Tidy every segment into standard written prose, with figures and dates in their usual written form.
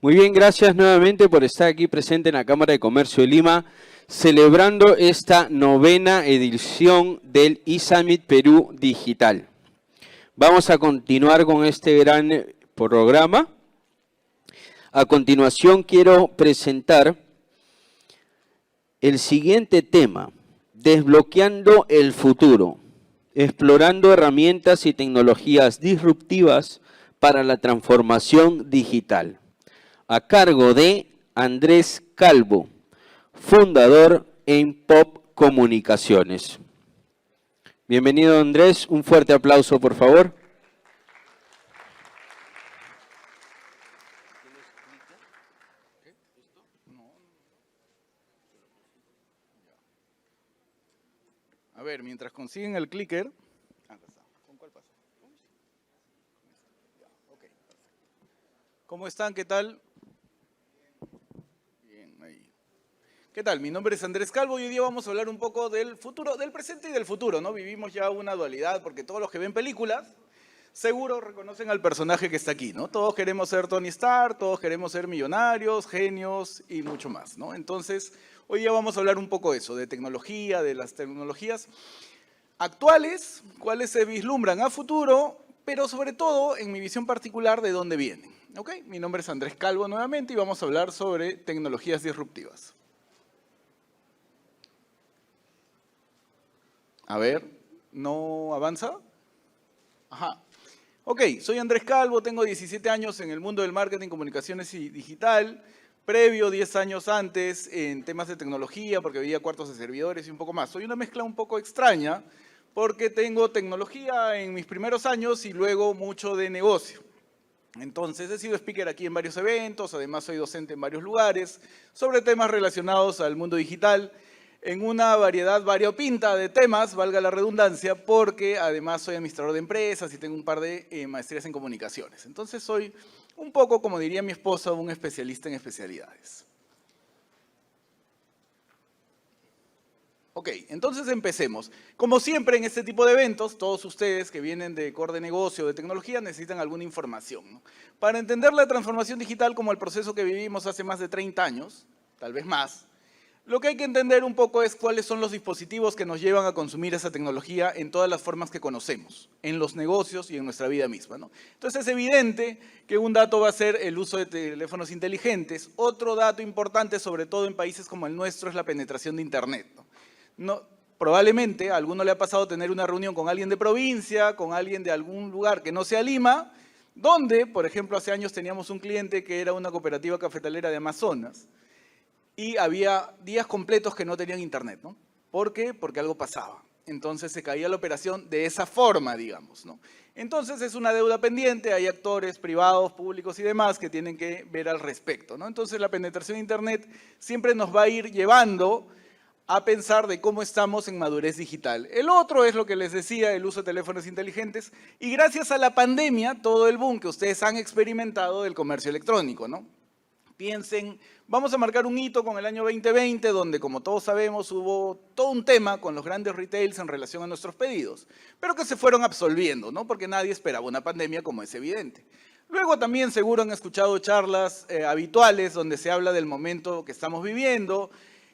Muy bien, gracias nuevamente por estar aquí presente en la Cámara de Comercio de Lima, celebrando esta 9ª edición del eSummit Perú Digital. Vamos a continuar con este gran programa. A continuación quiero presentar el siguiente tema, desbloqueando el futuro, explorando herramientas y tecnologías disruptivas para la transformación digital, a cargo de Andrés Calvo, fundador en Pop Comunicaciones. Bienvenido, Andrés, un fuerte aplauso, por favor. A ver, mientras consiguen el clicker. ¿Con cuál pasa? Okay, ¿cómo están? ¿Qué tal? Bien, ahí. ¿Qué tal? Mi nombre es Andrés Calvo y hoy día vamos a hablar un poco del futuro, del presente y del futuro, ¿no? Vivimos ya una dualidad porque todos los que ven películas seguro reconocen al personaje que está aquí, ¿no? Todos queremos ser Tony Stark, todos queremos ser millonarios, genios y mucho más, ¿no? Entonces, hoy día vamos a hablar un poco de eso, de tecnología, de las tecnologías actuales, cuáles se vislumbran a futuro, pero sobre todo, en mi visión particular, de dónde vienen. ¿Ok? Mi nombre es Andrés Calvo nuevamente y vamos a hablar sobre tecnologías disruptivas. A ver, ¿no avanza? Ajá. Ok, soy Andrés Calvo, tengo 17 años en el mundo del marketing, comunicaciones y digital. Previo, 10 años antes, en temas de tecnología, porque veía cuartos de servidores y un poco más. Soy una mezcla un poco extraña, porque tengo tecnología en mis primeros años y luego mucho de negocio. Entonces, he sido speaker aquí en varios eventos, además soy docente en varios lugares, sobre temas relacionados al mundo digital, en una variedad variopinta de temas, valga la redundancia, porque además soy administrador de empresas y tengo un par de maestrías en comunicaciones. Entonces, soy un poco, como diría mi esposa, un especialista en especialidades. Ok, entonces empecemos. Como siempre en este tipo de eventos, todos ustedes que vienen de core de negocio, de tecnología, necesitan alguna información, ¿no? Para entender la transformación digital como el proceso que vivimos hace más de 30 años, tal vez más, lo que hay que entender un poco es cuáles son los dispositivos que nos llevan a consumir esa tecnología en todas las formas que conocemos, en los negocios y en nuestra vida misma, ¿no? Entonces es evidente que un dato va a ser el uso de teléfonos inteligentes. Otro dato importante, sobre todo en países como el nuestro, es la penetración de Internet, ¿no? Probablemente a alguno le ha pasado tener una reunión con alguien de provincia, con alguien de algún lugar que no sea Lima, donde, por ejemplo, hace años teníamos un cliente que era una cooperativa cafetalera de Amazonas, y había días completos que no tenían internet, ¿no? ¿Por qué? Porque algo pasaba. Entonces se caía la operación de esa forma, digamos, ¿no? Entonces es una deuda pendiente, hay actores privados, públicos y demás que tienen que ver al respecto, ¿no? Entonces la penetración de internet siempre nos va a ir llevando a pensar de cómo estamos en madurez digital. El otro es lo que les decía, el uso de teléfonos inteligentes, y gracias a la pandemia, todo el boom que ustedes han experimentado del comercio electrónico, ¿no? Piensen, vamos a marcar un hito con el año 2020, donde, como todos sabemos, hubo todo un tema con los grandes retails en relación a nuestros pedidos, pero que se fueron absolviendo, ¿no? Porque nadie esperaba una pandemia, como es evidente. Luego también seguro han escuchado charlas habituales donde se habla del momento que estamos viviendo,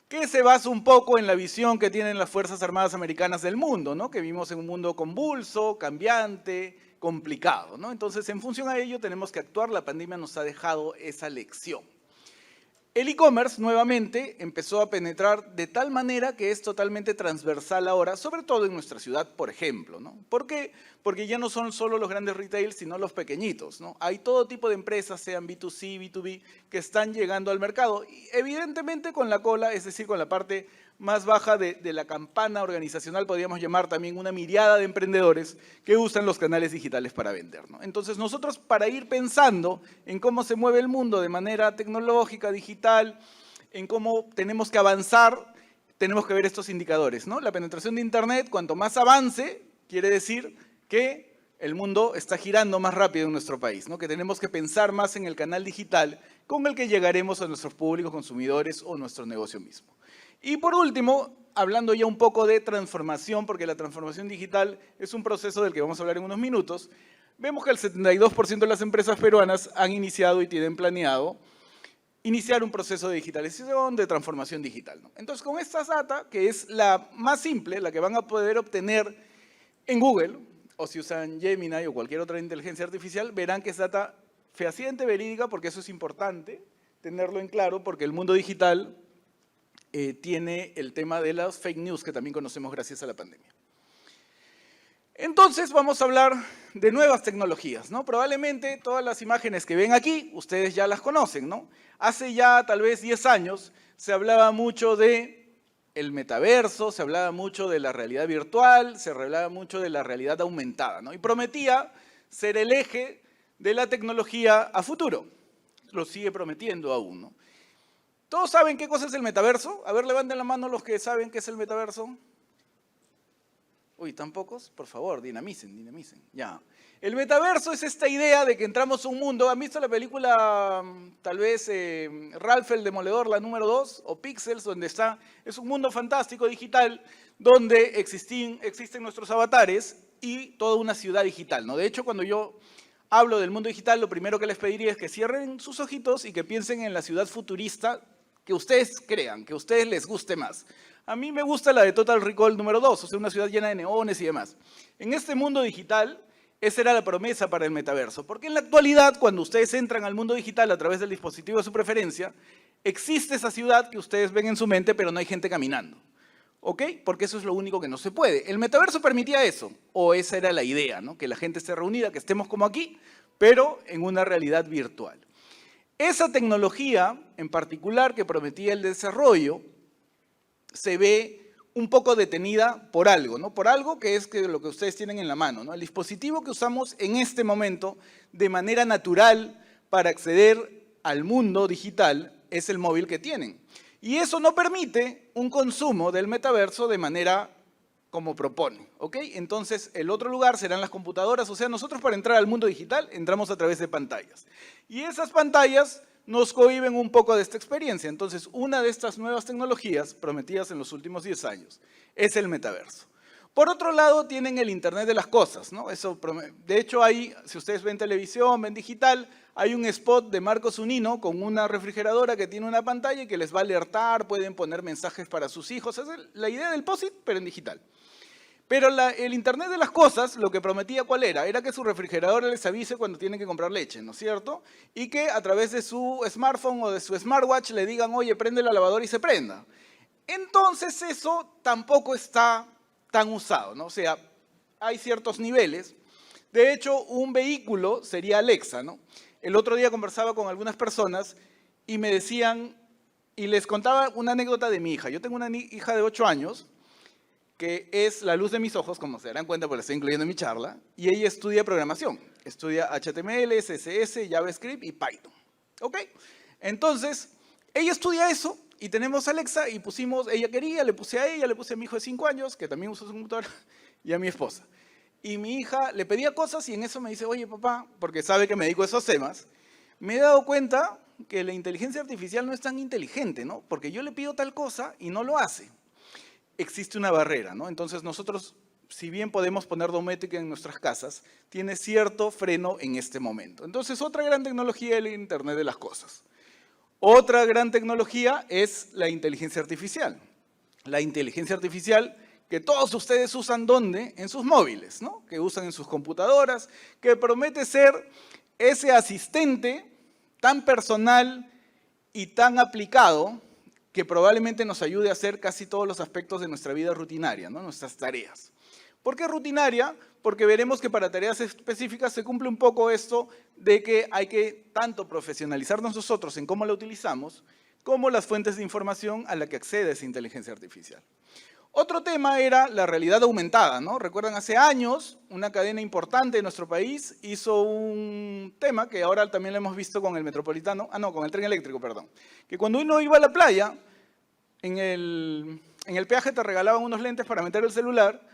que se basa un poco en la visión que tienen las Fuerzas Armadas Americanas del mundo, ¿no? Que vivimos en un mundo convulso, cambiante, complicado, ¿no? Entonces, en función a ello, tenemos que actuar. La pandemia nos ha dejado esa lección. El e-commerce, nuevamente, empezó a penetrar de tal manera que es totalmente transversal ahora, sobre todo en nuestra ciudad, por ejemplo, ¿no? ¿Por qué? Porque ya no son solo los grandes retails, sino los pequeñitos, ¿no? Hay todo tipo de empresas, sean B2C, B2B, que están llegando al mercado. Y evidentemente con la cola, es decir, con la parte más baja de la campana organizacional, podríamos llamar también una miriada de emprendedores que usan los canales digitales para vender, ¿no? Entonces nosotros, para ir pensando en cómo se mueve el mundo de manera tecnológica, digital, en cómo tenemos que avanzar, tenemos que ver estos indicadores, ¿no? La penetración de Internet, cuanto más avance, quiere decir que el mundo está girando más rápido en nuestro país, ¿no? Que tenemos que pensar más en el canal digital con el que llegaremos a nuestros públicos consumidores o nuestro negocio mismo. Y por último, hablando ya un poco de transformación, porque la transformación digital es un proceso del que vamos a hablar en unos minutos, vemos que el 72% de las empresas peruanas han iniciado y tienen planeado iniciar un proceso de digitalización, de transformación digital, ¿no? Entonces, con esta data, que es la más simple, la que van a poder obtener en Google, o si usan Gemini o cualquier otra inteligencia artificial, verán que es data fehaciente, verídica, porque eso es importante tenerlo en claro, porque el mundo digital tiene el tema de las fake news, que también conocemos gracias a la pandemia. Entonces vamos a hablar de nuevas tecnologías, ¿no? Probablemente todas las imágenes que ven aquí, ustedes ya las conocen, ¿no? Hace ya tal vez 10 años se hablaba mucho de el metaverso, se hablaba mucho de la realidad virtual, se hablaba mucho de la realidad aumentada, ¿no? Y prometía ser el eje de la tecnología a futuro. Lo sigue prometiendo aún, ¿no? ¿Todos saben qué cosa es el metaverso? A ver, levanten la mano los que saben qué es el metaverso. Uy, ¿tan pocos? Por favor, dinamicen, dinamicen. Ya. El metaverso es esta idea de que entramos a un mundo. ¿Han visto la película, tal vez, Ralph el Demoledor, la número 2, o Pixels, donde está? Es un mundo fantástico digital donde existen nuestros avatares y toda una ciudad digital, ¿no? De hecho, cuando yo hablo del mundo digital, lo primero que les pediría es que cierren sus ojitos y que piensen en la ciudad futurista que ustedes crean, que a ustedes les guste más. A mí me gusta la de Total Recall número 2, o sea, una ciudad llena de neones y demás. En este mundo digital, esa era la promesa para el metaverso, porque en la actualidad, cuando ustedes entran al mundo digital a través del dispositivo de su preferencia, existe esa ciudad que ustedes ven en su mente, pero no hay gente caminando. ¿Ok? Porque eso es lo único que no se puede. El metaverso permitía eso, o esa era la idea, ¿no? Que la gente esté reunida, que estemos como aquí, pero en una realidad virtual. Esa tecnología, en particular, que prometía el desarrollo, se ve un poco detenida por algo, ¿no? Por algo que es lo que ustedes tienen en la mano, ¿no? El dispositivo que usamos en este momento de manera natural para acceder al mundo digital es el móvil que tienen. Y eso no permite un consumo del metaverso de manera como propone, ¿ok? Entonces, el otro lugar serán las computadoras, o sea, nosotros para entrar al mundo digital entramos a través de pantallas. Y esas pantallas nos cohíben un poco de esta experiencia. Entonces, una de estas nuevas tecnologías prometidas en los últimos 10 años es el metaverso. Por otro lado, tienen el Internet de las cosas, ¿no? De hecho, hay, si ustedes ven televisión, ven digital, hay un spot de Marco Zunino con una refrigeradora que tiene una pantalla y que les va a alertar, pueden poner mensajes para sus hijos. Es la idea del POSIT, pero en digital. Pero el Internet de las cosas, lo que prometía, ¿cuál era? Era que su refrigeradora les avise cuando tienen que comprar leche, ¿no es cierto? Y que a través de su smartphone o de su smartwatch le digan, oye, prende la lavadora y se prenda. Entonces eso tampoco está tan usado, ¿no? O sea, hay ciertos niveles. De hecho, un vehículo sería Alexa, ¿no? El otro día conversaba con algunas personas y me decían, y les contaba una anécdota de mi hija. Yo tengo una hija de 8 años, que es la luz de mis ojos, como se darán cuenta porque la estoy incluyendo en mi charla, y ella estudia programación. Estudia HTML, CSS, JavaScript y Python. ¿Ok? Entonces, ella estudia eso y tenemos Alexa y pusimos, ella quería, le puse a ella, le puse a mi hijo de 5 años, que también usa su computadora, y a mi esposa. Y mi hija le pedía cosas y en eso me dice, oye papá, porque sabe que me dedico a esos temas, me he dado cuenta que la inteligencia artificial no es tan inteligente, ¿no? Porque yo le pido tal cosa y no lo hace. Existe una barrera, ¿no? Entonces nosotros, si bien podemos poner domótica en nuestras casas, tiene cierto freno en este momento. Entonces, otra gran tecnología es el Internet de las cosas. Otra gran tecnología es la inteligencia artificial. La inteligencia artificial que todos ustedes usan, ¿dónde? En sus móviles, ¿no? Que usan en sus computadoras, que promete ser ese asistente tan personal y tan aplicado que probablemente nos ayude a hacer casi todos los aspectos de nuestra vida rutinaria, ¿no? Nuestras tareas. ¿Por qué rutinaria? Porque veremos que para tareas específicas se cumple un poco esto de que hay que tanto profesionalizarnos nosotros en cómo la utilizamos, como las fuentes de información a la que accede esa inteligencia artificial. Otro tema era la realidad aumentada, ¿no? Recuerdan, hace años, una cadena importante de nuestro país hizo un tema que ahora también lo hemos visto con el metropolitano, con el tren eléctrico, perdón, que cuando uno iba a la playa, en el peaje te regalaban unos lentes para meter el celular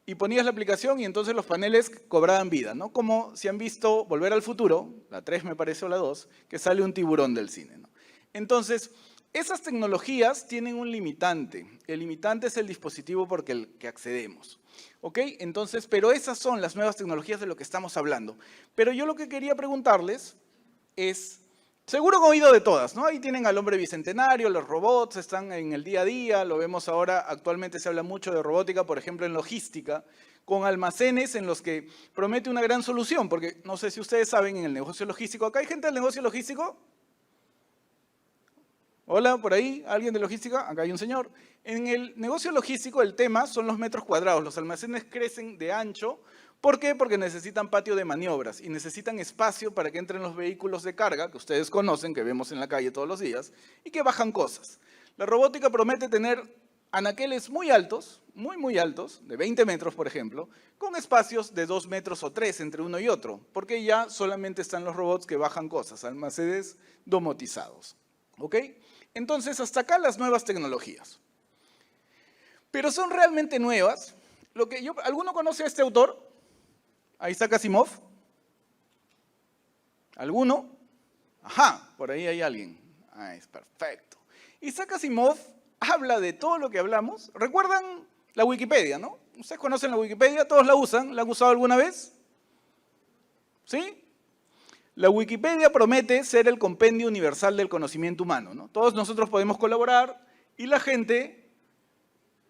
y ponías la aplicación y entonces los paneles cobraban vida, ¿no? Como si han visto Volver al Futuro, la 3 me parece o la 2, que sale un tiburón del cine, ¿no? Entonces, esas tecnologías tienen un limitante. El limitante es el dispositivo por el que accedemos, ¿ok? Entonces, pero esas son las nuevas tecnologías de lo que estamos hablando. Pero yo lo que quería preguntarles es, Seguro han oído de todas, ¿no? Ahí tienen al hombre bicentenario, los robots están en el día a día, lo vemos ahora, actualmente se habla mucho de robótica, por ejemplo, en logística, con almacenes en los que promete una gran solución, porque no sé si ustedes saben, en el negocio logístico, ¿acá hay gente del negocio logístico? Hola, por ahí, ¿alguien de logística? Acá hay un señor. En el negocio logístico el tema son los metros cuadrados, los almacenes crecen de ancho. ¿Por qué? Porque necesitan patio de maniobras y necesitan espacio para que entren los vehículos de carga, que ustedes conocen, que vemos en la calle todos los días, y que bajan cosas. La robótica promete tener anaqueles muy altos, muy altos, de 20 metros, por ejemplo, con espacios de 2 metros o 3 entre uno y otro, porque ya solamente están los robots que bajan cosas, almacenes domotizados. ¿Ok? Entonces, hasta acá las nuevas tecnologías. Pero son realmente nuevas. ¿Alguno conoce a este autor? A Isaac Asimov. ¿Alguno? Ajá, por ahí hay alguien. Ah, es perfecto. Isaac Asimov habla de todo lo que hablamos. ¿Recuerdan la Wikipedia, no? ¿Ustedes conocen la Wikipedia? ¿Todos la usan? ¿La han usado alguna vez? ¿Sí? La Wikipedia promete ser el compendio universal del conocimiento humano, ¿no? Todos nosotros podemos colaborar y la gente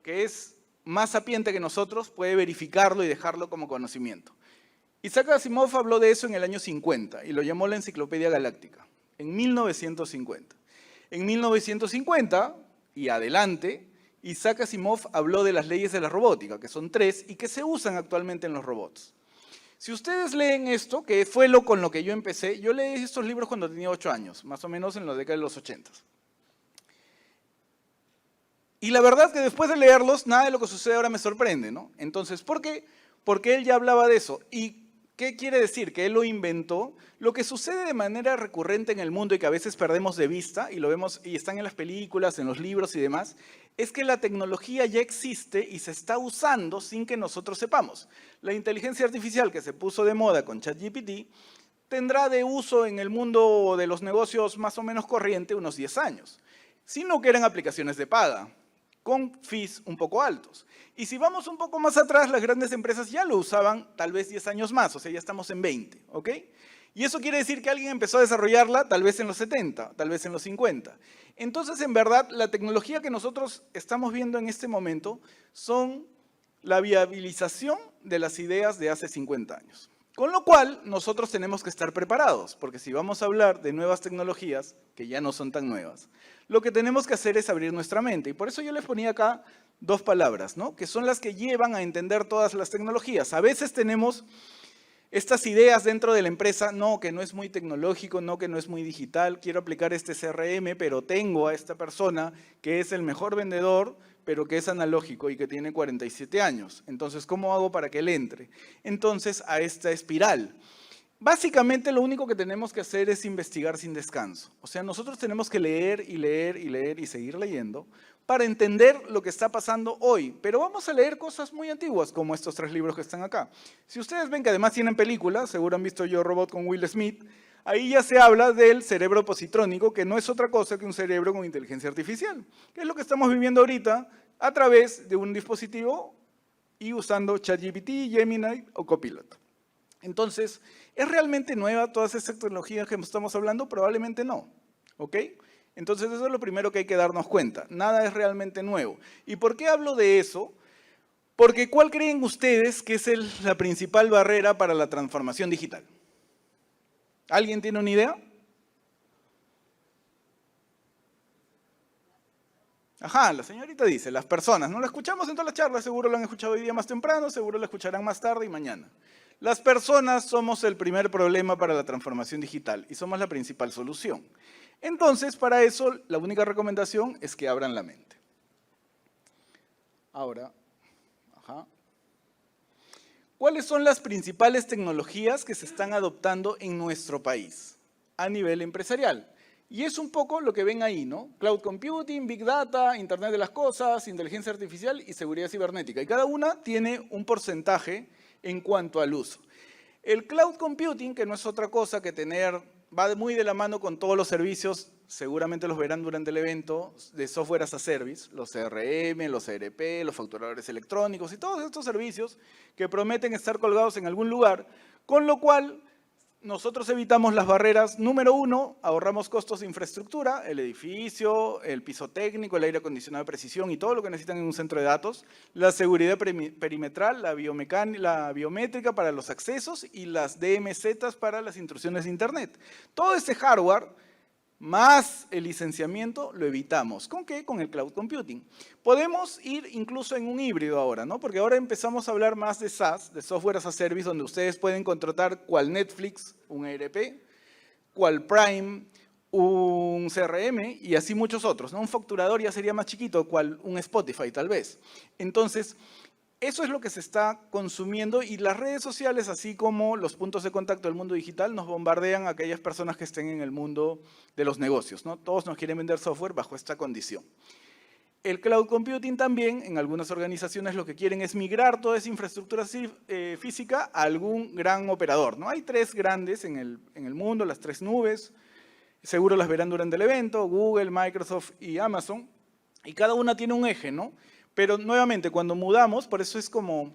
que es más sapiente que nosotros puede verificarlo y dejarlo como conocimiento. Isaac Asimov habló de eso en el año 50 y lo llamó la Enciclopedia Galáctica, en 1950. En 1950 y adelante, Isaac Asimov habló de las leyes de la robótica, que son 3 y que se usan actualmente en los robots. Si ustedes leen esto, que fue con lo que yo empecé, yo leí estos libros cuando tenía 8 años, más o menos en la década de los 80. Y la verdad que después de leerlos, nada de lo que sucede ahora me sorprende, ¿no? Entonces, ¿por qué? Porque él ya hablaba de eso. ¿Y qué quiere decir? Que él lo inventó. Lo que sucede de manera recurrente en el mundo y que a veces perdemos de vista, y lo vemos, y están en las películas, en los libros y demás, es que la tecnología ya existe y se está usando sin que nosotros sepamos. La inteligencia artificial que se puso de moda con ChatGPT tendrá de uso en el mundo de los negocios más o menos corriente unos 10 años, sino que eran aplicaciones de paga, con fees un poco altos. Y si vamos un poco más atrás, las grandes empresas ya lo usaban tal vez 10 años más, o sea, ya estamos en 20, ¿ok? Y eso quiere decir que alguien empezó a desarrollarla tal vez en los 70, tal vez en los 50. Entonces, en verdad, la tecnología que nosotros estamos viendo en este momento son la viabilización de las ideas de hace 50 años. Con lo cual, nosotros tenemos que estar preparados, porque si vamos a hablar de nuevas tecnologías, que ya no son tan nuevas, lo que tenemos que hacer es abrir nuestra mente. Y por eso yo les ponía acá 2 palabras, ¿no? Que son las que llevan a entender todas las tecnologías. A veces tenemos estas ideas dentro de la empresa, no, que no es muy tecnológico, no, que no es muy digital, quiero aplicar este CRM, pero tengo a esta persona que es el mejor vendedor, pero que es analógico y que tiene 47 años. Entonces, ¿cómo hago para que él entre? Entonces, a esta espiral. Básicamente, lo único que tenemos que hacer es investigar sin descanso. O sea, nosotros tenemos que leer y leer y leer y seguir leyendo para entender lo que está pasando hoy. Pero vamos a leer cosas muy antiguas, como estos 3 libros que están acá. Si ustedes ven que además tienen películas, seguro han visto Yo Robot con Will Smith, ahí ya se habla del cerebro positrónico, que no es otra cosa que un cerebro con inteligencia artificial, que es lo que estamos viviendo ahorita a través de un dispositivo y usando ChatGPT, Gemini o Copilot. Entonces, ¿es realmente nueva todas esas tecnologías que estamos hablando? Probablemente no, ¿ok? Entonces, eso es lo primero que hay que darnos cuenta. Nada es realmente nuevo. ¿Y por qué hablo de eso? Porque ¿cuál creen ustedes que es la principal barrera para la transformación digital? ¿Alguien tiene una idea? Ajá, la señorita dice, las personas. No la escuchamos en todas las charlas, seguro la han escuchado hoy día más temprano, seguro la escucharán más tarde y mañana. Las personas somos el primer problema para la transformación digital y somos la principal solución. Entonces, para eso, la única recomendación es que abran la mente. Ahora, ¿cuáles son las principales tecnologías que se están adoptando en nuestro país a nivel empresarial? Y es un poco lo que ven ahí, ¿no? Cloud computing, Big Data, Internet de las Cosas, inteligencia artificial y seguridad cibernética. Y cada una tiene un porcentaje en cuanto al uso. El cloud computing, que no es otra cosa que va muy de la mano con todos los servicios, seguramente los verán durante el evento, de software as a service, los CRM, los ERP, los facturadores electrónicos y todos estos servicios que prometen estar colgados en algún lugar, con lo cual nosotros evitamos las barreras. Número 1, ahorramos costos de infraestructura, el edificio, el piso técnico, el aire acondicionado de precisión y todo lo que necesitan en un centro de datos, la seguridad perimetral, la biométrica para los accesos y las DMZ para las intrusiones de Internet. Todo este hardware más el licenciamiento lo evitamos. ¿Con qué? Con el cloud computing. Podemos ir incluso en un híbrido ahora, ¿no? Porque ahora empezamos a hablar más de SaaS, de Software as a Service, donde ustedes pueden contratar cual Netflix, un ERP, cual Prime, un CRM y así muchos otros, ¿no? Un facturador ya sería más chiquito, cual un Spotify tal vez. Entonces, eso es lo que se está consumiendo y las redes sociales, así como los puntos de contacto del mundo digital, nos bombardean a aquellas personas que estén en el mundo de los negocios, ¿no? Todos nos quieren vender software bajo esta condición. El cloud computing también, en algunas organizaciones lo que quieren es migrar toda esa infraestructura física a algún gran operador, ¿no? Hay 3 grandes en el mundo, las 3 nubes, seguro las verán durante el evento, Google, Microsoft y Amazon, y cada una tiene un eje, ¿no? Pero nuevamente, cuando mudamos, por eso es como,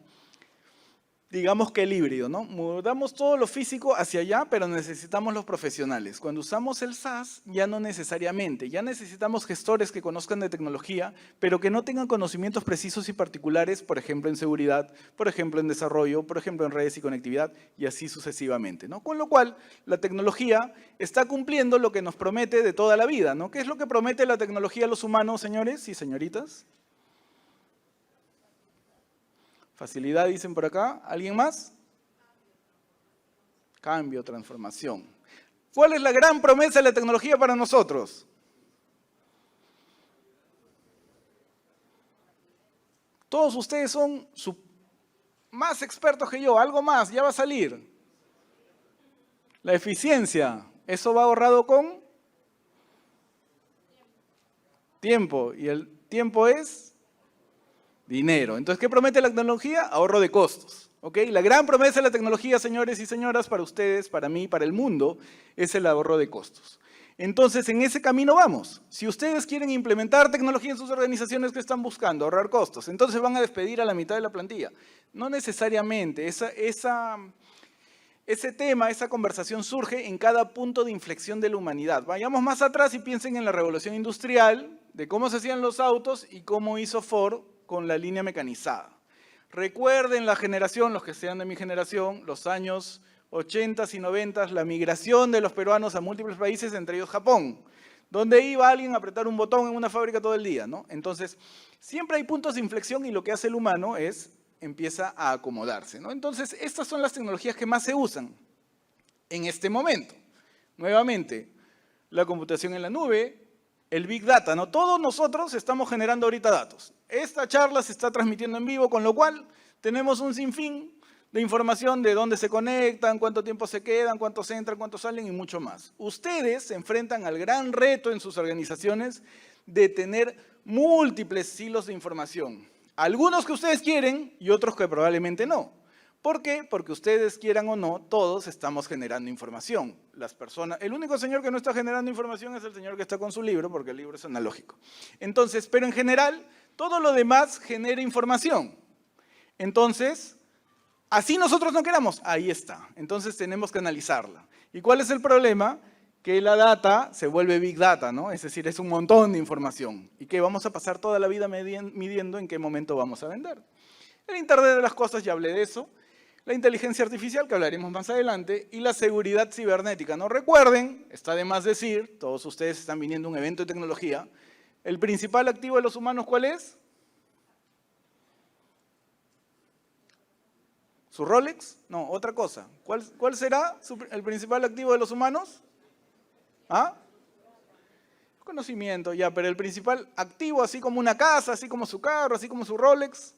digamos que el híbrido, ¿no? Mudamos todo lo físico hacia allá, pero necesitamos los profesionales. Cuando usamos el SaaS, ya no necesariamente. Ya necesitamos gestores que conozcan de tecnología, pero que no tengan conocimientos precisos y particulares, por ejemplo, en seguridad, por ejemplo, en desarrollo, por ejemplo, en redes y conectividad, y así sucesivamente, ¿no? Con lo cual, la tecnología está cumpliendo lo que nos promete de toda la vida, ¿no? ¿Qué es lo que promete la tecnología a los humanos, señores y señoritas? Facilidad, dicen por acá. ¿Alguien más? Cambio, transformación. ¿Cuál es la gran promesa de la tecnología para nosotros? Todos ustedes son más expertos que yo. Algo más, ya va a salir. La eficiencia. Eso va ahorrado con tiempo. Y el tiempo es dinero. Entonces, ¿qué promete la tecnología? Ahorro de costos. ¿Ok? La gran promesa de la tecnología, señores y señoras, para ustedes, para mí, para el mundo, es el ahorro de costos. Entonces, en ese camino vamos. Si ustedes quieren implementar tecnología en sus organizaciones que están buscando ahorrar costos, entonces van a despedir a la mitad de la plantilla. No necesariamente. Ese tema, esa conversación surge en cada punto de inflexión de la humanidad. Vayamos más atrás y piensen en la revolución industrial, de cómo se hacían los autos y cómo hizo Ford con la línea mecanizada. Recuerden la generación, los que sean de mi generación, los años 80 y 90, la migración de los peruanos a múltiples países, entre ellos Japón, donde iba alguien a apretar un botón en una fábrica todo el día, ¿no? Entonces, siempre hay puntos de inflexión y lo que hace el humano es empieza a acomodarse, ¿no? Entonces, estas son las tecnologías que más se usan en este momento. Nuevamente, la computación en la nube, el Big Data, ¿no? Todos nosotros estamos generando ahorita datos. Esta charla se está transmitiendo en vivo, con lo cual tenemos un sinfín de información de dónde se conectan, cuánto tiempo se quedan, cuántos entran, cuántos salen y mucho más. Ustedes se enfrentan al gran reto en sus organizaciones de tener múltiples silos de información. Algunos que ustedes quieren y otros que probablemente no. ¿Por qué? Porque ustedes quieran o no, todos estamos generando información. Las personas, el único señor que no está generando información es el señor que está con su libro, porque el libro es analógico. Entonces, pero en general, todo lo demás genera información. Entonces, así nosotros no queramos, ahí está. Entonces tenemos que analizarla. ¿Y cuál es el problema? Que la data se vuelve Big Data, ¿no? Es decir, es un montón de información. Y que vamos a pasar toda la vida midiendo en qué momento vamos a vender. El Internet de las cosas, ya hablé de eso. La inteligencia artificial, que hablaremos más adelante, y la seguridad cibernética. No recuerden, está de más decir, todos ustedes están viniendo a un evento de tecnología, el principal activo de los humanos, ¿cuál es? ¿Su Rolex? No, otra cosa. ¿Cuál será el principal activo de los humanos? ¿Ah? Conocimiento, ya, pero el principal activo, así como una casa, así como su carro, así como su Rolex,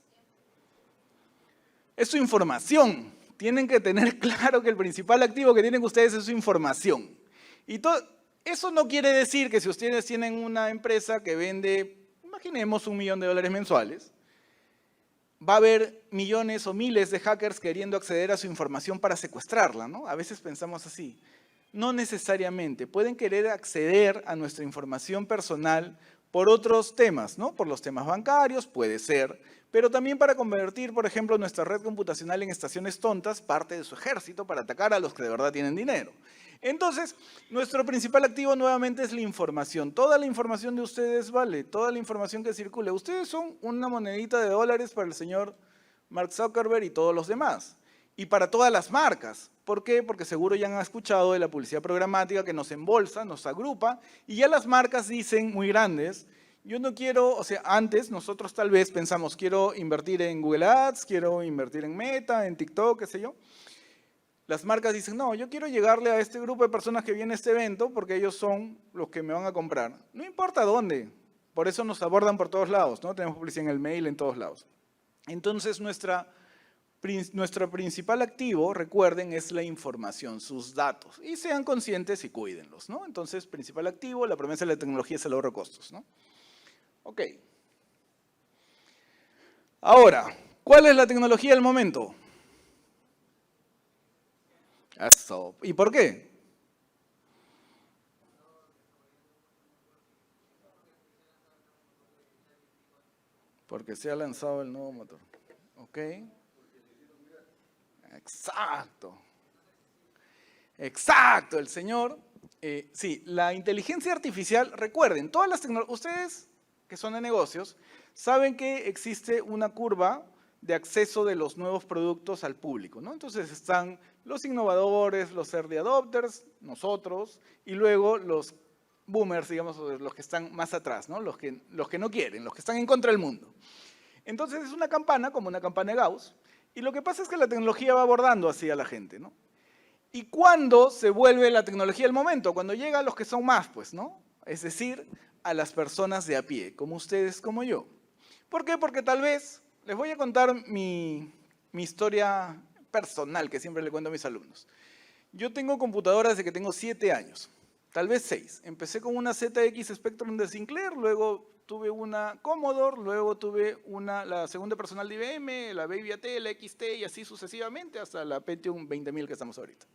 es su información. Tienen que tener claro que el principal activo que tienen ustedes es su información. Y eso no quiere decir que si ustedes tienen una empresa que vende, imaginemos, $1 millón mensuales, va a haber millones o miles de hackers queriendo acceder a su información para secuestrarla, ¿no? A veces pensamos así. No necesariamente. Pueden querer acceder a nuestra información personal por otros temas, ¿no? Por los temas bancarios, puede ser, pero también para convertir, por ejemplo, nuestra red computacional en estaciones tontas, parte de su ejército para atacar a los que de verdad tienen dinero. Entonces, nuestro principal activo nuevamente es la información. Toda la información de ustedes vale, toda la información que circule. Ustedes son una monedita de dólares para el señor Mark Zuckerberg y todos los demás. Y para todas las marcas. ¿Por qué? Porque seguro ya han escuchado de la publicidad programática que nos embolsa, nos agrupa, y ya las marcas dicen muy grandes, yo no quiero, o sea, antes nosotros tal vez pensamos, quiero invertir en Google Ads, quiero invertir en Meta, en TikTok, qué sé yo. Las marcas dicen, no, yo quiero llegarle a este grupo de personas que viene a este evento porque ellos son los que me van a comprar. No importa dónde, por eso nos abordan por todos lados, ¿no? Tenemos publicidad en el mail, en todos lados. Entonces, nuestro principal activo, recuerden, es la información, sus datos. Y sean conscientes y cuídenlos, ¿no? Entonces, principal activo, la promesa de la tecnología es el ahorro de costos, ¿no? Ok. Ahora, ¿cuál es la tecnología del momento? Eso. ¿Y por qué? Porque se ha lanzado el nuevo motor. Ok. Exacto. Exacto, el señor. Sí, la inteligencia artificial, recuerden, todas las tecnologías, ustedes que son de negocios, saben que existe una curva de acceso de los nuevos productos al público, ¿no? Entonces están los innovadores, los early adopters, nosotros, y luego los boomers, digamos, los que están más atrás, ¿no? Los que no quieren, los que están en contra del mundo. Entonces es una campana, como una campana de Gauss, y lo que pasa es que la tecnología va abordando así a la gente, ¿no? ¿Y cuándo se vuelve la tecnología el momento? Cuando llega a los que son más, pues, ¿no? Es decir, a las personas de a pie, como ustedes, como yo. ¿Por qué? Porque tal vez, les voy a contar mi historia personal, que siempre le cuento a mis alumnos. Yo tengo computadoras desde que tengo 7 años, tal vez 6. Empecé con una ZX Spectrum de Sinclair, luego tuve una Commodore, luego tuve la segunda personal de IBM, la Baby AT, la XT y así sucesivamente hasta la Pentium 20.000 que estamos ahorita,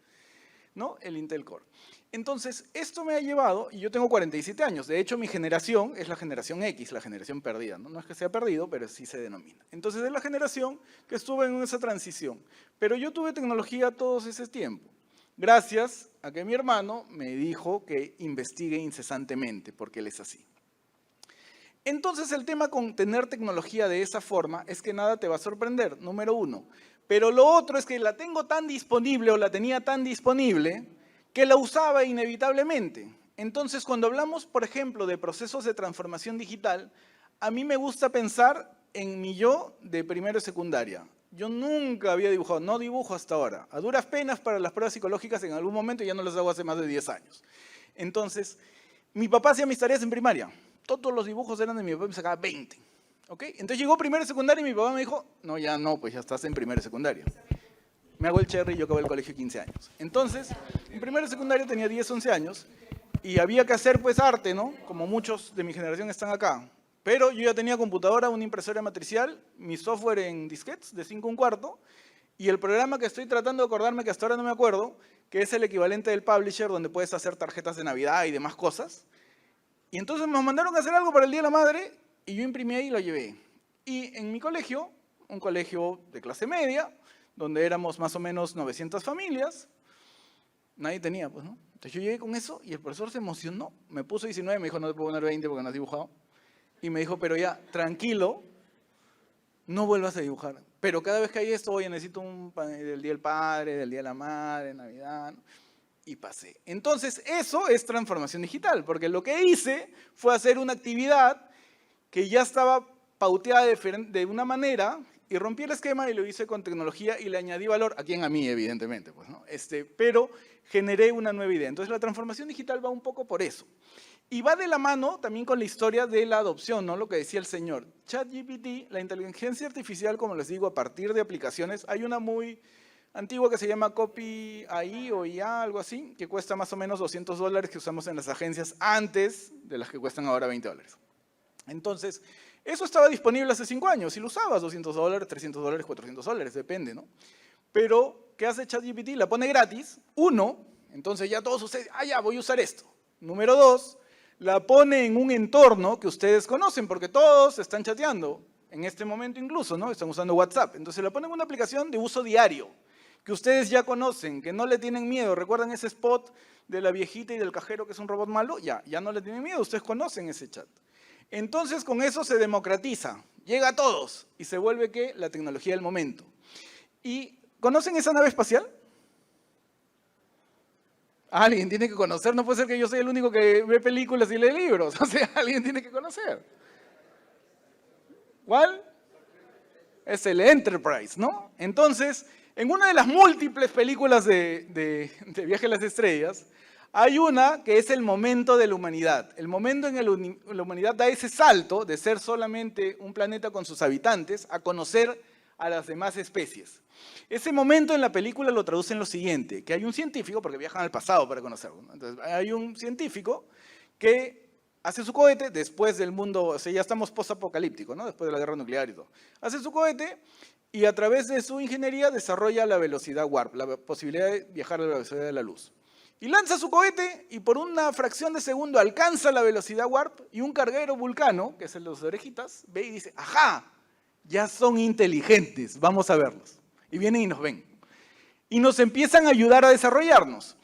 ¿no? El Intel Core. Entonces, esto me ha llevado, y yo tengo 47 años, de hecho mi generación es la generación X, la generación perdida, ¿no? No es que sea perdido, pero sí se denomina. Entonces, es la generación que estuvo en esa transición. Pero yo tuve tecnología todo ese tiempo, gracias a que mi hermano me dijo que investigue incesantemente, porque él es así. Entonces, el tema con tener tecnología de esa forma es que nada te va a sorprender, número uno. Pero lo otro es que la tengo tan disponible o la tenía tan disponible que la usaba inevitablemente. Entonces, cuando hablamos, por ejemplo, de procesos de transformación digital, a mí me gusta pensar en mi yo de primero y secundaria. Yo nunca había dibujado, no dibujo hasta ahora. A duras penas para las pruebas psicológicas en algún momento, ya no las hago hace más de 10 años. Entonces, mi papá hacía mis tareas en primaria. Todos los dibujos eran de mi papá y me sacaba 20. ¿Ok? Entonces llegó primero y secundaria y mi papá me dijo, no, ya no, pues ya estás en primero y secundaria. Me hago el cherry y yo acabé el colegio 15 años. Entonces, en primero y secundaria tenía 10, 11 años y había que hacer pues arte, ¿no? Como muchos de mi generación están acá. Pero yo ya tenía computadora, una impresora matricial, mi software en disquetes de 5 1/4 y el programa que estoy tratando de acordarme, que hasta ahora no me acuerdo, que es el equivalente del publisher donde puedes hacer tarjetas de Navidad y demás cosas. Y entonces me mandaron a hacer algo para el Día de la Madre y yo imprimí ahí y lo llevé. Y en mi colegio, un colegio de clase media, donde éramos más o menos 900 familias, nadie tenía, pues, ¿no? Entonces yo llegué con eso y el profesor se emocionó. Me puso 19, me dijo, no te puedo poner 20 porque no has dibujado. Y me dijo, pero ya, tranquilo, no vuelvas a dibujar. Pero cada vez que hay esto, oye, necesito un del Día del Padre, del Día de la Madre, Navidad, ¿no? Y pasé. Entonces, eso es transformación digital, porque lo que hice fue hacer una actividad que ya estaba pauteada de una manera y rompí el esquema y lo hice con tecnología y le añadí valor, a quien a mí, evidentemente, pues, ¿no? Pero generé una nueva idea. Entonces, la transformación digital va un poco por eso. Y va de la mano también con la historia de la adopción, ¿no? Lo que decía el señor. ChatGPT, la inteligencia artificial, como les digo, a partir de aplicaciones, hay una muy antigua que se llama Copy AI o IA, algo así, que cuesta más o menos $200 que usamos en las agencias antes de las que cuestan ahora $20. Entonces, eso estaba disponible hace 5 años y lo usabas, $200, $300, $400, depende, ¿no? Pero, ¿qué hace ChatGPT? La pone gratis, uno, entonces ya todos ustedes, ya voy a usar esto. Número 2, la pone en un entorno que ustedes conocen, porque todos están chateando, en este momento incluso, ¿no? Están usando WhatsApp. Entonces la ponen en una aplicación de uso diario, que ustedes ya conocen, que no le tienen miedo. ¿Recuerdan ese spot de la viejita y del cajero que es un robot malo? Ya no le tienen miedo, ustedes conocen ese chat. Entonces con eso se democratiza, llega a todos y se vuelve ¿qué? La tecnología del momento. ¿Y conocen esa nave espacial? Alguien tiene que conocer, no puede ser que yo soy el único que ve películas y lee libros, o sea, alguien tiene que conocer. ¿Cuál? Es el Enterprise, ¿no? Entonces, en una de las múltiples películas de Viaje a las Estrellas, hay una que es el momento de la humanidad. El momento en el la humanidad da ese salto de ser solamente un planeta con sus habitantes a conocer a las demás especies. Ese momento en la película lo traducen lo siguiente, que hay un científico, porque viajan al pasado para conocerlo, ¿no? Entonces, hay un científico que hace su cohete después del mundo, o sea, ya estamos post-apocalíptico, ¿no? Después de la guerra nuclear y todo. Hace su cohete y a través de su ingeniería desarrolla la velocidad warp, la posibilidad de viajar a la velocidad de la luz. Y lanza su cohete y por una fracción de segundo alcanza la velocidad warp y un carguero vulcano, que es el de las orejitas, ve y dice, ¡ajá! Ya son inteligentes, vamos a verlos. Y vienen y nos ven. Y nos empiezan a ayudar a desarrollarnos.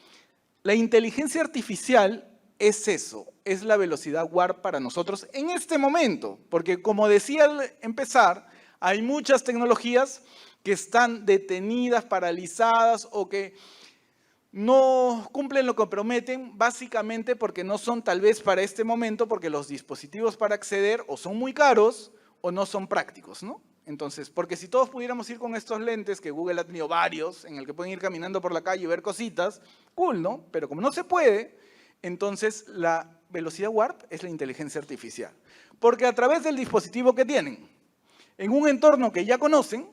La inteligencia artificial es eso, es la velocidad warp para nosotros en este momento. Porque como decía al empezar, hay muchas tecnologías que están detenidas, paralizadas o que no cumplen lo que prometen, básicamente porque no son tal vez para este momento, porque los dispositivos para acceder o son muy caros o no son prácticos, ¿no? Entonces, porque si todos pudiéramos ir con estos lentes, que Google ha tenido varios, en el que pueden ir caminando por la calle y ver cositas, cool, ¿no? Pero como no se puede, entonces la velocidad warp es la inteligencia artificial. Porque a través del dispositivo que tienen, en un entorno que ya conocen,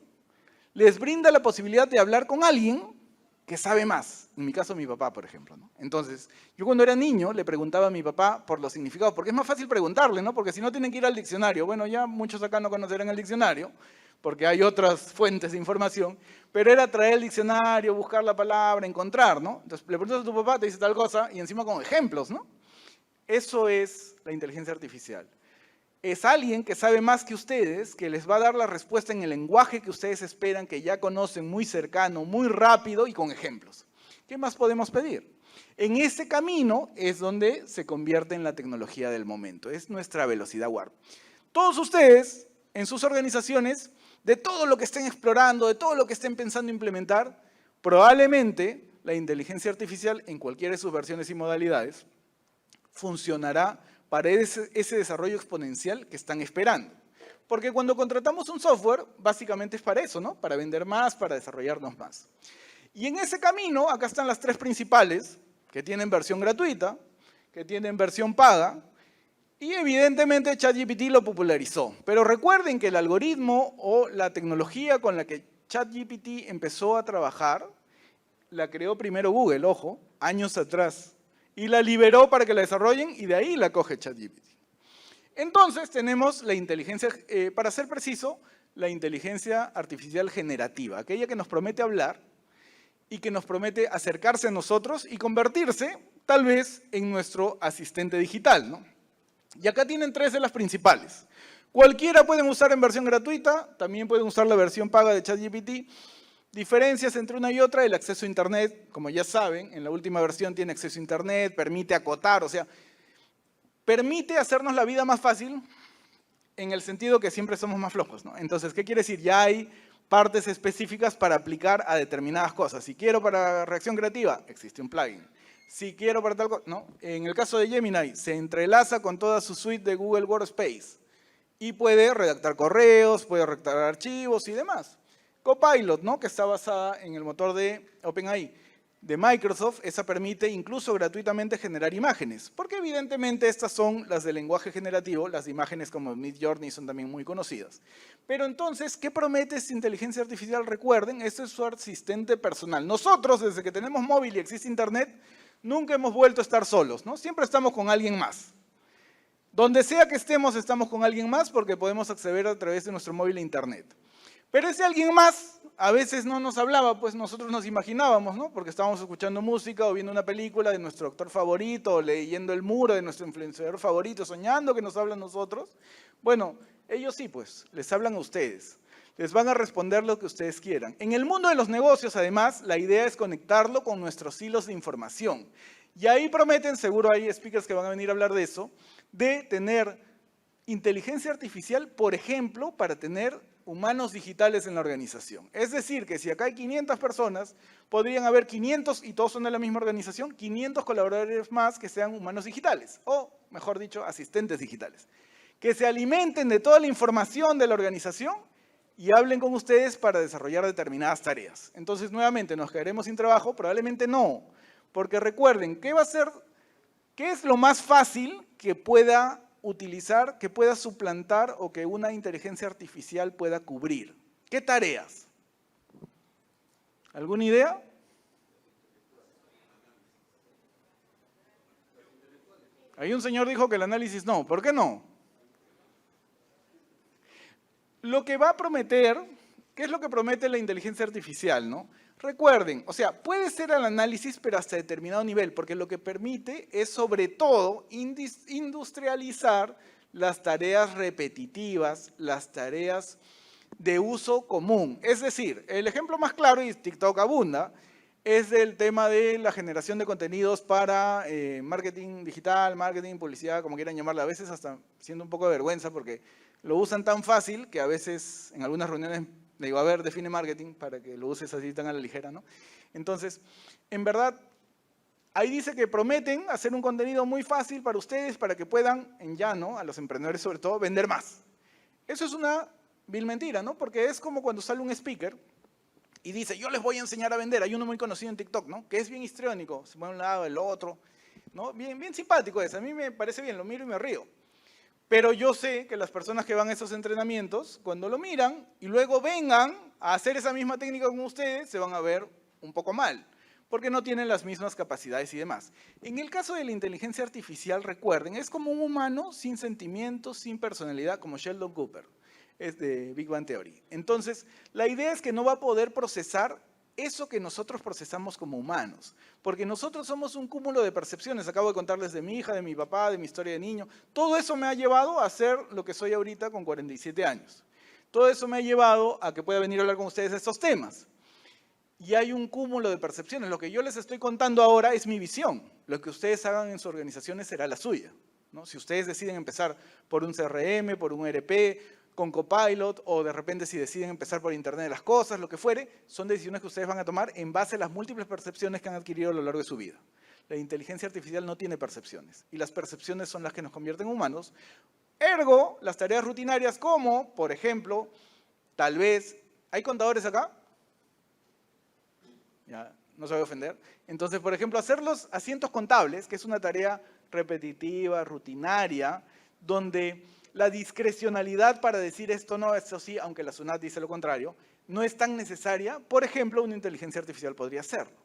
les brinda la posibilidad de hablar con alguien que sabe más. En mi caso, mi papá, por ejemplo, ¿no? Entonces, yo cuando era niño le preguntaba a mi papá por los significados, porque es más fácil preguntarle, ¿no? Porque si no tienen que ir al diccionario. Bueno, ya muchos acá no conocerán el diccionario, porque hay otras fuentes de información, pero era traer el diccionario, buscar la palabra, encontrar, ¿no? Entonces, le preguntas a tu papá, te dice tal cosa, y encima con ejemplos, ¿no? Eso es la inteligencia artificial. Es alguien que sabe más que ustedes, que les va a dar la respuesta en el lenguaje que ustedes esperan, que ya conocen, muy cercano, muy rápido y con ejemplos. ¿Qué más podemos pedir? En ese camino es donde se convierte en la tecnología del momento, es nuestra velocidad warp. Todos ustedes, en sus organizaciones, de todo lo que estén explorando, de todo lo que estén pensando implementar, probablemente la inteligencia artificial, en cualquiera de sus versiones y modalidades, funcionará para ese desarrollo exponencial que están esperando. Porque cuando contratamos un software, básicamente es para eso, ¿no? Para vender más, para desarrollarnos más. Y en ese camino, acá están las tres principales, que tienen versión gratuita, que tienen versión paga, y evidentemente ChatGPT lo popularizó. Pero recuerden que el algoritmo o la tecnología con la que ChatGPT empezó a trabajar, la creó primero Google, ojo, años atrás. Y la liberó para que la desarrollen y de ahí la coge ChatGPT. Entonces tenemos la inteligencia, para ser preciso, la inteligencia artificial generativa, aquella que nos promete hablar y que nos promete acercarse a nosotros y convertirse tal vez en nuestro asistente digital, ¿no? Y acá tienen tres de las principales. Cualquiera pueden usar en versión gratuita, también pueden usar la versión paga de ChatGPT. Diferencias entre una y otra, el acceso a Internet, como ya saben, en la última versión tiene acceso a Internet, permite acotar, o sea, permite hacernos la vida más fácil en el sentido que siempre somos más flojos, ¿no? Entonces, ¿qué quiere decir? Ya hay partes específicas para aplicar a determinadas cosas. Si quiero para reacción creativa, existe un plugin. Si quiero para tal cosa, ¿no? En el caso de Gemini, se entrelaza con toda su suite de Google Workspace y puede redactar correos, puede redactar archivos y demás. Copilot, ¿no? Que está basada en el motor de OpenAI de Microsoft, esa permite incluso gratuitamente generar imágenes, porque evidentemente estas son las de lenguaje generativo, las imágenes como Midjourney son también muy conocidas. Pero entonces, ¿qué promete esta inteligencia artificial? Recuerden, esto es su asistente personal. Nosotros, desde que tenemos móvil y existe Internet, nunca hemos vuelto a estar solos, ¿no? Siempre estamos con alguien más. Donde sea que estemos, estamos con alguien más porque podemos acceder a través de nuestro móvil a Internet. Pero ese alguien más a veces no nos hablaba, pues nosotros nos imaginábamos, ¿no? Porque estábamos escuchando música o viendo una película de nuestro actor favorito, o leyendo el muro de nuestro influenciador favorito, soñando que nos hablan nosotros. Bueno, ellos sí, pues, les hablan a ustedes. Les van a responder lo que ustedes quieran. En el mundo de los negocios, además, la idea es conectarlo con nuestros hilos de información. Y ahí prometen, seguro hay speakers que van a venir a hablar de eso, de tener inteligencia artificial, por ejemplo, para tener humanos digitales en la organización. Es decir, que si acá hay 500 personas, podrían haber 500, y todos son de la misma organización, 500 colaboradores más que sean humanos digitales, o mejor dicho, asistentes digitales, que se alimenten de toda la información de la organización y hablen con ustedes para desarrollar determinadas tareas. Entonces, nuevamente, ¿nos quedaremos sin trabajo? Probablemente no, porque recuerden, ¿qué es lo más fácil que pueda utilizar, que pueda suplantar o que una inteligencia artificial pueda cubrir? ¿Qué tareas? ¿Alguna idea? Ahí un señor dijo que el análisis no. ¿Por qué no? Lo que va a prometer, ¿qué es lo que promete la inteligencia artificial, no? Recuerden, o sea, puede ser el análisis, pero hasta determinado nivel, porque lo que permite es sobre todo industrializar las tareas repetitivas, las tareas de uso común. Es decir, el ejemplo más claro, y TikTok abunda, es el tema de la generación de contenidos para marketing digital, marketing, publicidad, como quieran llamarla, a veces hasta siendo un poco de vergüenza porque lo usan tan fácil que a veces en algunas reuniones le digo, a ver, define marketing para que lo uses así tan a la ligera, ¿no? Entonces, en verdad, ahí dice que prometen hacer un contenido muy fácil para ustedes para que puedan, en llano, a los emprendedores sobre todo, vender más. Eso es una vil mentira, ¿no? Porque es como cuando sale un speaker y dice, yo les voy a enseñar a vender. Hay uno muy conocido en TikTok, ¿no? Que es bien histriónico, se mueve a un lado, el otro, ¿no? Bien simpático es, a mí me parece bien, lo miro y me río. Pero yo sé que las personas que van a esos entrenamientos, cuando lo miran y luego vengan a hacer esa misma técnica con ustedes, se van a ver un poco mal, porque no tienen las mismas capacidades y demás. En el caso de la inteligencia artificial, recuerden, es como un humano sin sentimientos, sin personalidad, como Sheldon Cooper, es de Big Bang Theory. Entonces, la idea es que no va a poder procesar eso que nosotros procesamos como humanos, porque nosotros somos un cúmulo de percepciones. Acabo de contarles de mi hija, de mi papá, de mi historia de niño. Todo eso me ha llevado a ser lo que soy ahorita con 47 años. Todo eso me ha llevado a que pueda venir a hablar con ustedes de estos temas. Y hay un cúmulo de percepciones. Lo que yo les estoy contando ahora es mi visión. Lo que ustedes hagan en sus organizaciones será la suya, ¿no? Si ustedes deciden empezar por un CRM, por un ERP, con Copilot, o de repente si deciden empezar por Internet de las cosas, lo que fuere, son decisiones que ustedes van a tomar en base a las múltiples percepciones que han adquirido a lo largo de su vida. La inteligencia artificial no tiene percepciones, y las percepciones son las que nos convierten en humanos. Ergo, las tareas rutinarias como, por ejemplo, tal vez, ¿hay contadores acá? Ya, no se voy a ofender. Entonces, por ejemplo, hacer los asientos contables, que es una tarea repetitiva, rutinaria, donde la discrecionalidad para decir esto no, esto sí, aunque la SUNAT dice lo contrario, no es tan necesaria. Por ejemplo, una inteligencia artificial podría hacerlo.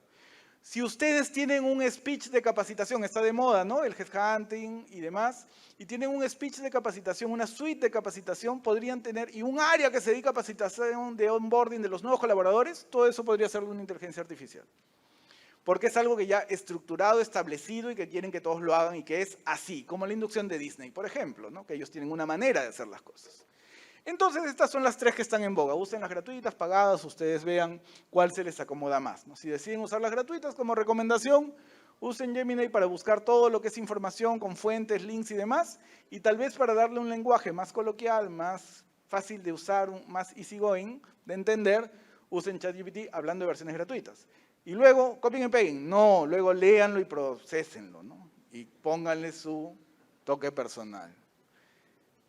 Si ustedes tienen un speech de capacitación, está de moda, ¿no? El headhunting y demás, y tienen un speech de capacitación, una suite de capacitación, podrían tener, y un área que se dedica a capacitación de onboarding de los nuevos colaboradores, todo eso podría ser una inteligencia artificial. Porque es algo que ya estructurado, establecido y que quieren que todos lo hagan y que es así, como la inducción de Disney, por ejemplo, ¿no? Que ellos tienen una manera de hacer las cosas. Entonces, estas son las tres que están en boga. Usen las gratuitas, pagadas, ustedes vean cuál se les acomoda más, ¿no? Si deciden usar las gratuitas como recomendación, usen Gemini para buscar todo lo que es información con fuentes, links y demás, y tal vez para darle un lenguaje más coloquial, más fácil de usar, más easygoing, de entender, usen ChatGPT hablando de versiones gratuitas. Y luego, copien y peguen. No, luego léanlo y procesenlo, ¿no? Y pónganle su toque personal.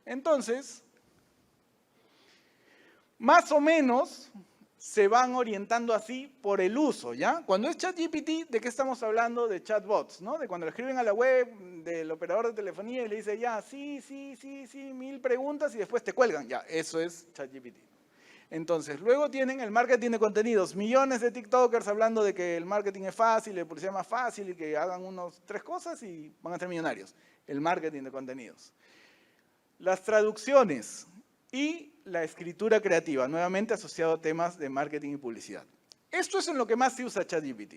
Entonces, más o menos se van orientando así por el uso, ¿ya? Cuando es ChatGPT, ¿de qué estamos hablando? De chatbots, ¿no? De cuando le escriben a la web del operador de telefonía y le dice, ya, sí, 1000 preguntas y después te cuelgan. Ya, eso es ChatGPT. Entonces, luego tienen el marketing de contenidos. Millones de TikTokers hablando de que el marketing es fácil, la publicidad es más fácil y que hagan unos 3 cosas y van a ser millonarios. El marketing de contenidos. Las traducciones. y la escritura creativa, nuevamente asociado a temas de marketing y publicidad. Esto es en lo que más se usa ChatGPT.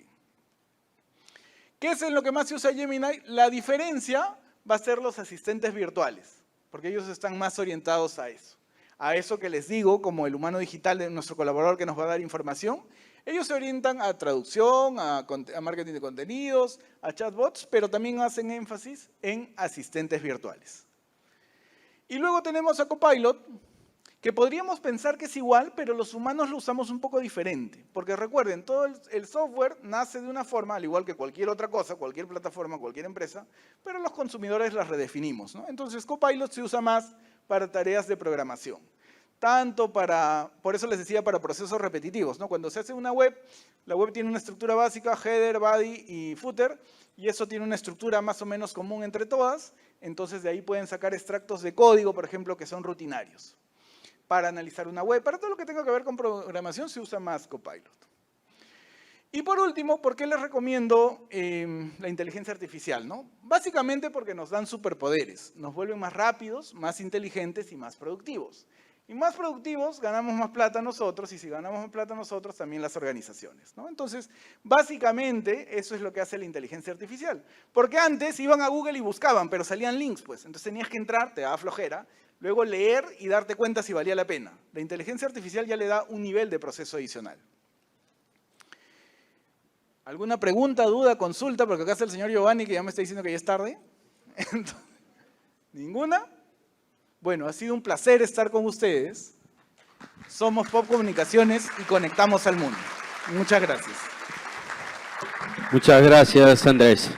¿Qué es en lo que más se usa Gemini? La diferencia va a ser los asistentes virtuales, porque ellos están más orientados a eso. A eso que les digo, como el humano digital de nuestro colaborador que nos va a dar información, ellos se orientan a traducción, a marketing de contenidos, a chatbots, pero también hacen énfasis en asistentes virtuales. Y luego tenemos a Copilot, que podríamos pensar que es igual, pero los humanos lo usamos un poco diferente. Porque recuerden, todo el software nace de una forma, al igual que cualquier otra cosa, cualquier plataforma, cualquier empresa, pero los consumidores las redefinimos, ¿no? Entonces Copilot se usa más para tareas de programación. Tanto para, por eso les decía, para procesos repetitivos, ¿no? Cuando se hace una web, la web tiene una estructura básica, header, body y footer, y eso tiene una estructura más o menos común entre todas, entonces de ahí pueden sacar extractos de código, por ejemplo, que son rutinarios. Para analizar una web, para todo lo que tenga que ver con programación se usa más Copilot. Y por último, ¿por qué les recomiendo la inteligencia artificial, ¿no? Básicamente porque nos dan superpoderes, nos vuelven más rápidos, más inteligentes y más productivos. Y más productivos, ganamos más plata nosotros, y si ganamos más plata nosotros, también las organizaciones, ¿no? Entonces, básicamente, eso es lo que hace la inteligencia artificial. Porque antes iban a Google y buscaban, pero salían links, pues. Entonces tenías que entrar, te daba flojera, luego leer y darte cuenta si valía la pena. La inteligencia artificial ya le da un nivel de proceso adicional. ¿Alguna pregunta, duda, consulta? Porque acá está el señor Giovanni que ya me está diciendo que ya es tarde. Entonces, ¿ninguna? Bueno, ha sido un placer estar con ustedes. Somos Pop Comunicaciones y conectamos al mundo. Muchas gracias. Muchas gracias, Andrés.